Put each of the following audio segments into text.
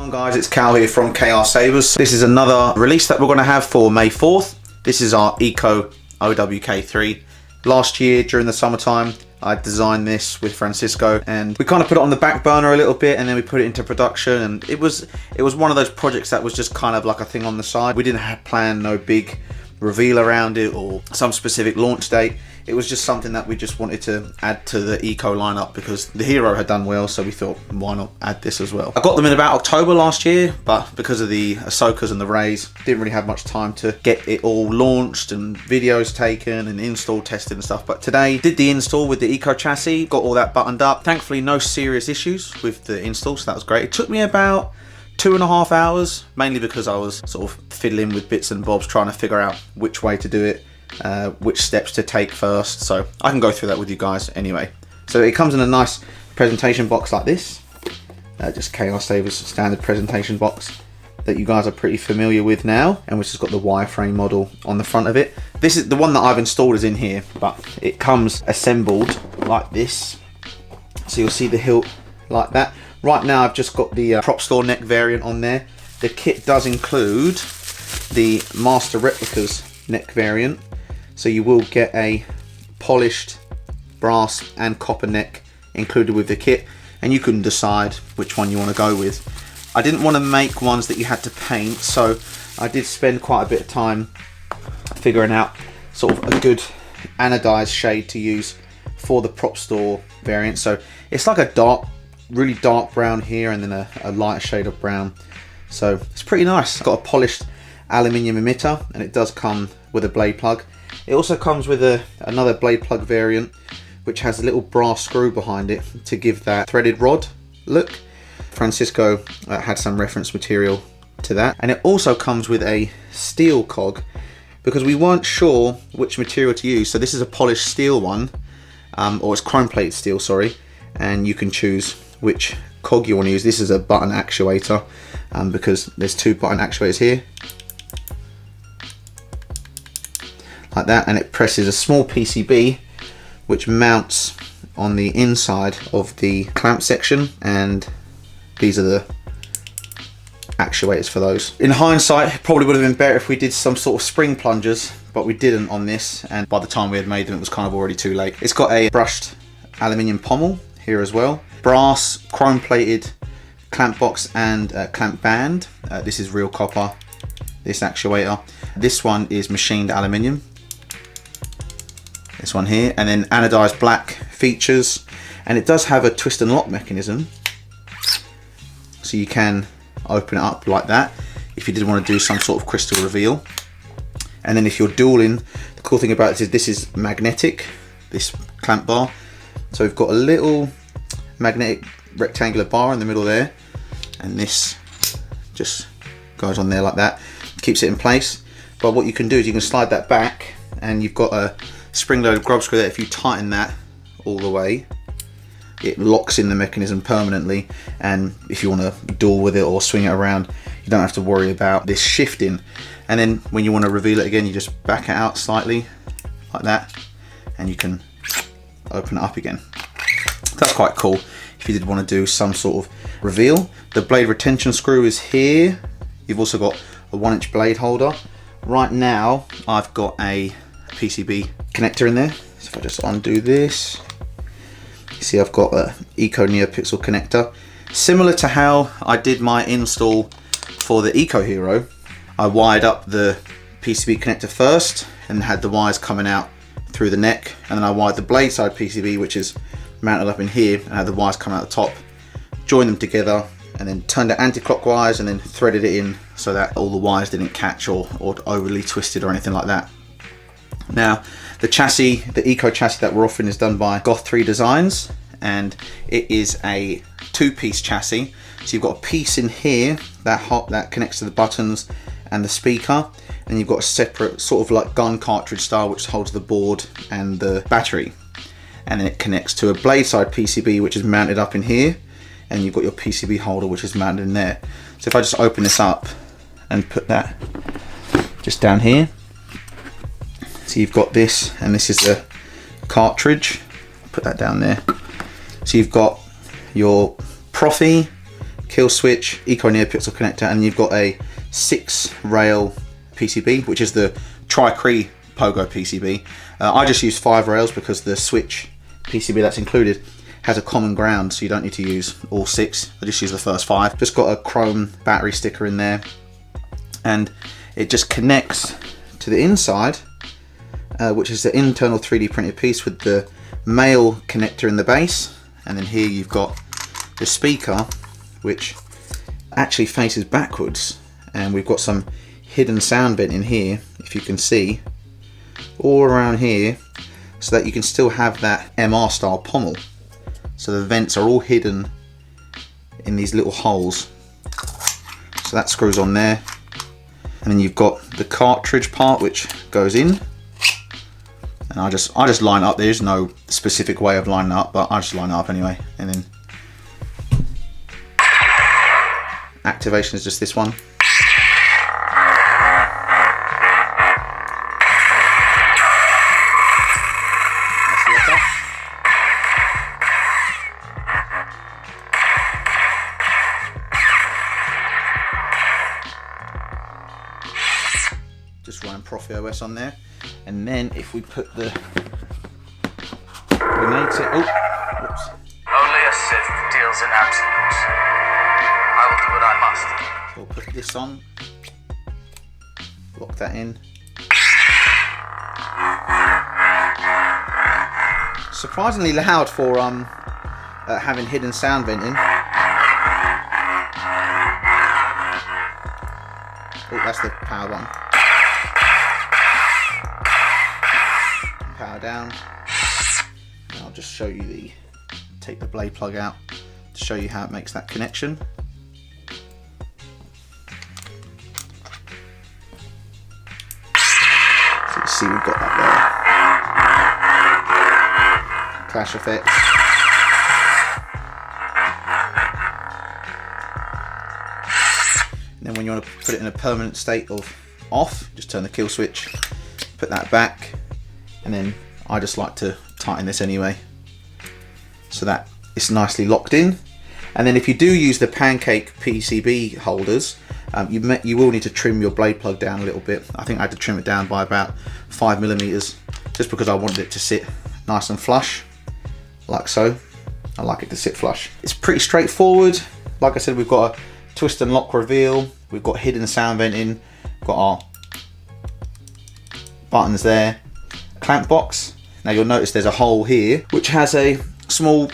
on guys, it's Cal here from KR Sabers. This is another release that we're going to have for May 4th. This is our Eco OWK3. Last year during the summertime I designed this with Francisco and we kind of put it on the back burner a little bit and then we put it into production, and it was one of those projects that was just kind of like a thing on the side. We didn't have planned no big reveal around it or some specific launch date. It was just something that we just wanted to add to the Eco lineup because the Hero had done well, so we thought why not add this as well. I got them in about October last year, but because of the Ahsokas and the Rays, didn't really have much time to get it all launched and videos taken and install tested and stuff. But today did the install with the Eco chassis, got all that buttoned up. Thankfully no serious issues with the install, so that was great. It took me about 2.5 hours, mainly because I was sort of fiddling with bits and bobs trying to figure out which way to do it, which steps to take first, so I can go through that with you guys anyway. So it comes in a nice presentation box like this, just KR Sabers standard presentation box that you guys are pretty familiar with now, and which has got the wireframe model on the front of it. This is the one that I've installed is in here, but it comes assembled like this, so you'll see the hilt like that. Right now I've just got the prop store neck variant on there. The kit does include the Master Replicas neck variant, so you will get a polished brass and copper neck included with the kit, and you can decide which one you want to go with. I didn't want to make ones that you had to paint, so I did spend quite a bit of time figuring out sort of a good anodized shade to use for the prop store variant. So it's like a really dark brown here and then a lighter shade of brown, so it's pretty nice. It's got a polished aluminium emitter and it does come with a blade plug. It also comes with another blade plug variant which has a little brass screw behind it to give that threaded rod look. Francisco had some reference material to that, and it also comes with a steel cog because we weren't sure which material to use. So this is a polished steel one, or it's chrome plated steel, sorry, and you can choose which cog you want to use. This is a button actuator because there's 2 button actuators here like that, and it presses a small PCB which mounts on the inside of the clamp section, and these are the actuators for those. In hindsight, it probably would have been better if we did some sort of spring plungers, but we didn't on this, and by the time we had made them it was kind of already too late. It's got a brushed aluminium pommel here as well, brass chrome plated clamp box and clamp band. This is real copper, this actuator. This one is machined aluminium, this one here, and then anodized black features, and it does have a twist and lock mechanism, so you can open it up like that if you did want to do some sort of crystal reveal. And then if you're dueling, the cool thing about this is magnetic, this clamp bar, so we've got a little magnetic rectangular bar in the middle there, and this just goes on there like that, keeps it in place. But what you can do is you can slide that back and you've got a spring-loaded grub screw there. If you tighten that all the way, it locks in the mechanism permanently, and if you want to duel with it or swing it around, you don't have to worry about this shifting. And then when you want to reveal it again, you just back it out slightly like that and you can open it up again. That's quite cool if you did want to do some sort of reveal. The blade retention screw is here. You've also got a 1-inch blade holder. Right now I've got a PCB connector in there, so if I just undo this, you see I've got a Eco NeoPixel connector. Similar to how I did my install for the Eco Hero, I wired up the PCB connector first and had the wires coming out through the neck, and then I wired the blade side PCB, which is mounted up in here, and had the wires coming out the top, joined them together and then turned it anti-clockwise and then threaded it in so that all the wires didn't catch or overly twisted or anything like that. Now the chassis, the Eco chassis that we're offering, is done by Goth 3 Designs, and it is a 2-piece chassis. So you've got a piece in here that connects to the buttons and the speaker, and you've got a separate sort of like gun cartridge style which holds the board and the battery, and then it connects to a blade side PCB which is mounted up in here, and you've got your PCB holder which is mounted in there. So if I just open this up and put that just down here, so you've got this, and this is the cartridge. Put that down there. So you've got your Profi kill switch, eco near pixel connector, and you've got a 6-rail PCB, which is the Tri-Cree Pogo PCB. I just use 5 rails because the switch PCB that's included has a common ground, so you don't need to use all 6. I just use the first 5. Just got a chrome battery sticker in there, and it just connects to the inside, which is the internal 3D printed piece with the male connector in the base, and then here you've got the speaker, which actually faces backwards, and we've got some hidden sound vent in here, if you can see, all around here, so that you can still have that MR style pommel. So the vents are all hidden in these little holes. So that screws on there, and then you've got the cartridge part which goes in, and I just line it up. There's no specific way of lining it up, but I just line it up anyway. And then activation is just this one. Just running Profi OS on there, and then if we put the grenade set, oh, whoops. Only a Sith deals in absolutes. I will do what I must. So we'll put this on, lock that in. Surprisingly loud for having hidden sound venting. Oh, that's the power button. Power down. And I'll just show you take the blade plug out to show you how it makes that connection. So you see we've got that there. Clash effects. And then when you want to put it in a permanent state of off, just turn the kill switch, put that back, and then I just like to tighten this anyway so that it's nicely locked in. And then if you do use the pancake PCB holders, you will need to trim your blade plug down a little bit. I think I had to trim it down by about 5mm, just because I wanted it to sit nice and flush, like so. I like it to sit flush. It's pretty straightforward. Like I said, we've got a twist and lock reveal, we've got hidden sound venting, got our buttons there, clamp box. Now you'll notice there's a hole here which has a small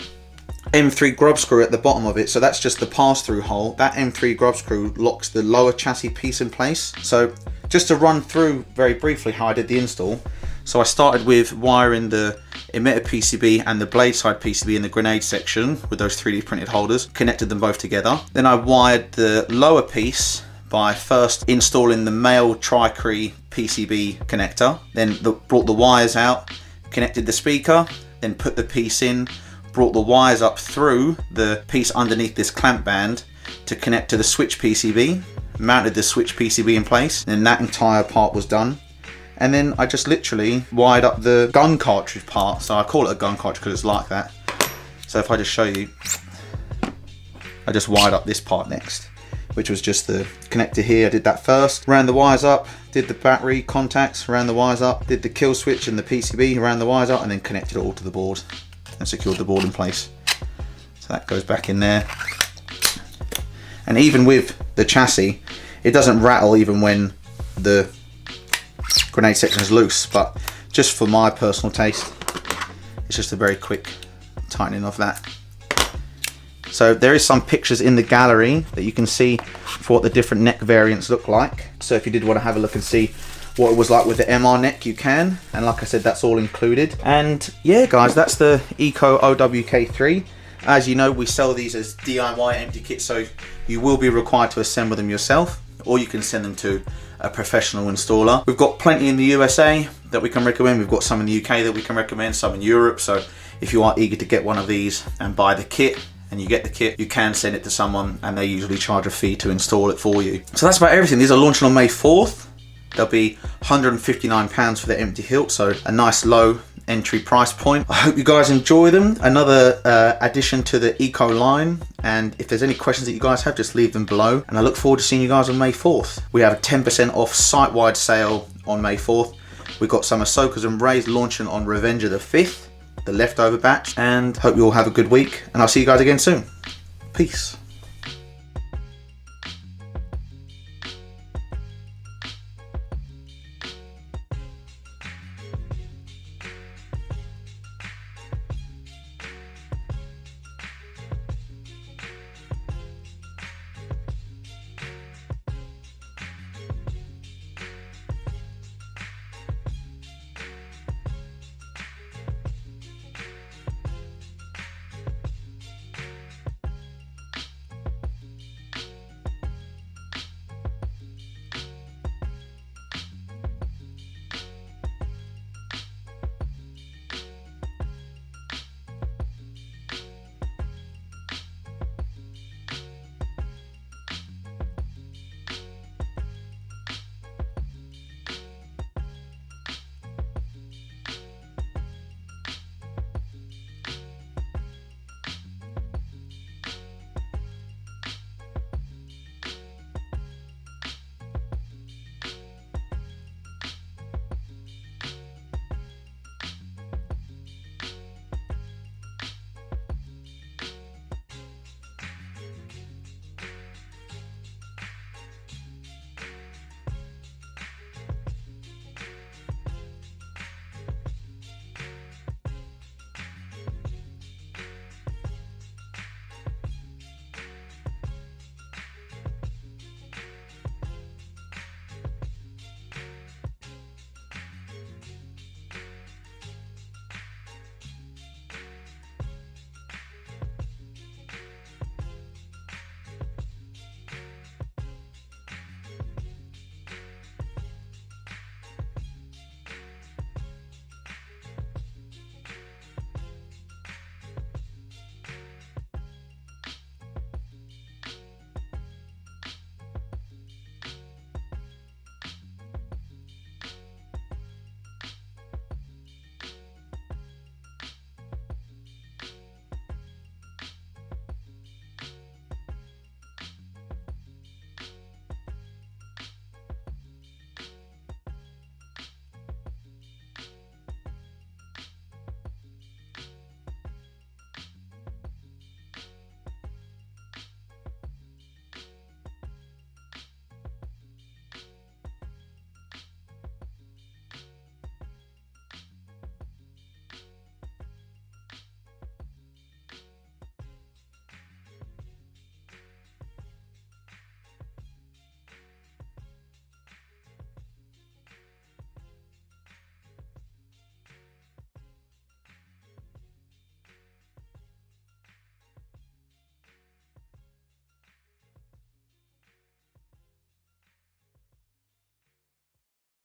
M3 grub screw at the bottom of it, so that's just the pass-through hole. That M3 grub screw locks the lower chassis piece in place. So just to run through very briefly how I did the install. So I started with wiring the emitter PCB and the blade side PCB in the grenade section with those 3D printed holders, connected them both together. Then I wired the lower piece by first installing the male Tri-Cree PCB connector, then brought the wires out, connected the speaker, then put the piece in, brought the wires up through the piece underneath this clamp band to connect to the switch PCB, mounted the switch PCB in place, and that entire part was done. And then I just literally wired up the gun cartridge part. So I call it a gun cartridge because it's like that. So if I just show you, I just wired up this part next, which was just the connector here. I did that first, ran the wires up, did the battery contacts, ran the wires up, did the kill switch and the PCB, ran the wires up, and then connected it all to the board and secured the board in place. So that goes back in there. And even with the chassis, it doesn't rattle even when the grenade section is loose, but just for my personal taste, it's just a very quick tightening of that. So there is some pictures in the gallery that you can see for what the different neck variants look like. So if you did want to have a look and see what it was like with the MR neck, you can. And like I said, that's all included. And yeah, guys, that's the Eco OWK3. As you know, we sell these as DIY empty kits, so you will be required to assemble them yourself, or you can send them to a professional installer. We've got plenty in the USA that we can recommend. We've got some in the UK that we can recommend, some in Europe. So if you are eager to get one of these and buy the kit, and you get the kit, you can send it to someone and they usually charge a fee to install it for you. So that's about everything. These are launching on May 4th. They'll be £159 for the empty hilt, so a nice low entry price point. I hope you guys enjoy them. Another addition to the Eco line, and if there's any questions that you guys have, just leave them below, and I look forward to seeing you guys on May 4th. We have a 10% off site-wide sale on May 4th. We've got some Ahsokas and Reys launching on Revenge of the 5th, the leftover batch, and hope you all have a good week, and I'll see you guys again soon. Peace.